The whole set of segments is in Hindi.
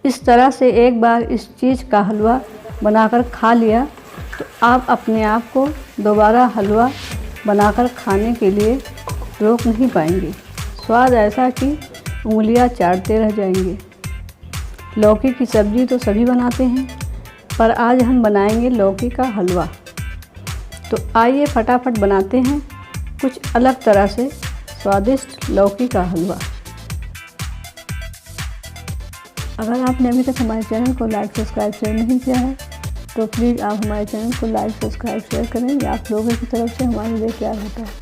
इस तरह से एक बार इस चीज़ का हलवा बनाकर खा लिया तो आप अपने आप को दोबारा हलवा बनाकर खाने के लिए रोक नहीं पाएंगे। स्वाद ऐसा कि उंगलियां चाटते रह जाएंगे। लौकी की सब्ज़ी तो सभी बनाते हैं, पर आज हम बनाएंगे लौकी का हलवा। तो आइए फटाफट बनाते हैं कुछ अलग तरह से स्वादिष्ट लौकी का हलवा। अगर आपने अभी तक हमारे चैनल को लाइक सब्सक्राइब शेयर नहीं किया है तो प्लीज़ आप हमारे चैनल को लाइक सब्सक्राइब शेयर करें। ये आप लोगों की तरफ से हमारे लिए प्यार होता है।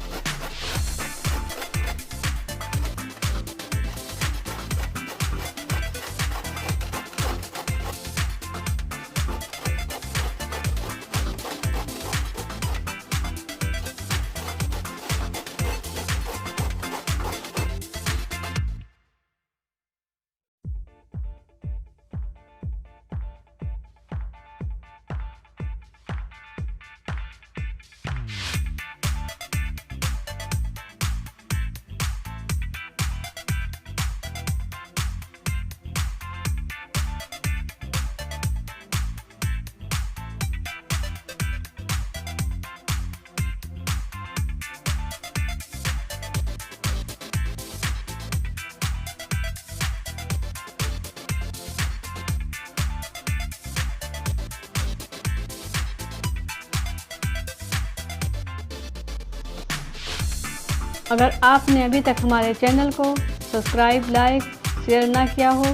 अगर आपने अभी तक हमारे चैनल को सब्सक्राइब, लाइक, शेयर ना किया हो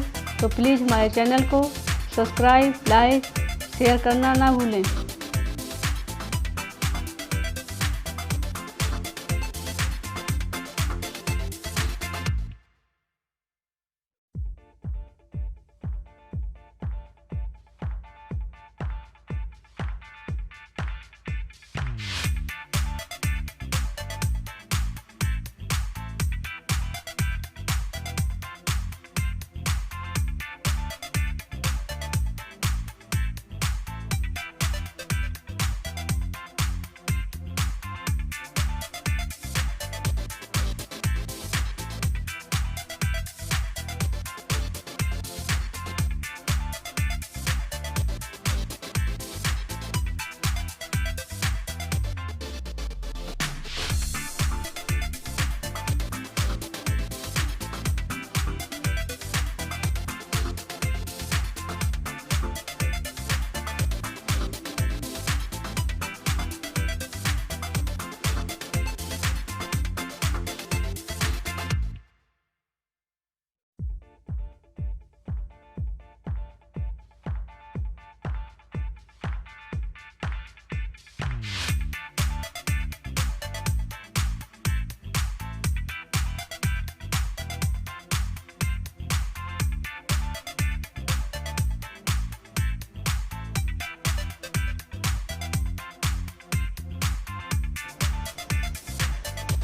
तो प्लीज़ हमारे चैनल को सब्सक्राइब, लाइक, शेयर करना ना भूलें।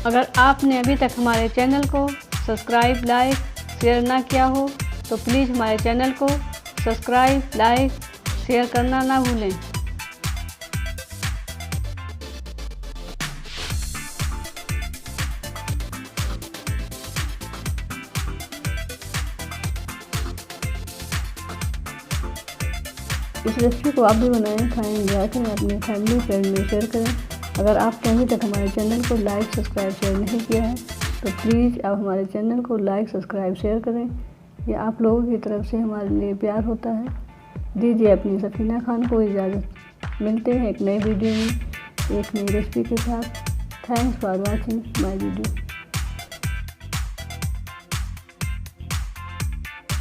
अगर आपने अभी तक हमारे चैनल को सब्सक्राइब, लाइक, शेयर ना किया हो तो प्लीज़ हमारे चैनल को सब्सक्राइब, लाइक, शेयर करना ना भूलें। इस रेसिपी को आप भी बनाएं, खाएं, एंजॉय करें, अपने फैमिली फ्रेंड में शेयर करें। अगर आपने अभी तक हमारे चैनल को लाइक, सब्सक्राइब, शेयर नहीं किया है तो प्लीज़ आप हमारे चैनल को लाइक, सब्सक्राइब, शेयर करें। ये आप लोगों की तरफ से हमारे लिए प्यार होता है। दीजिए अपनी सकीना खान को इजाज़त। मिलते हैं एक नई वीडियो में एक नई रेसिपी के साथ। Thanks for watching my video.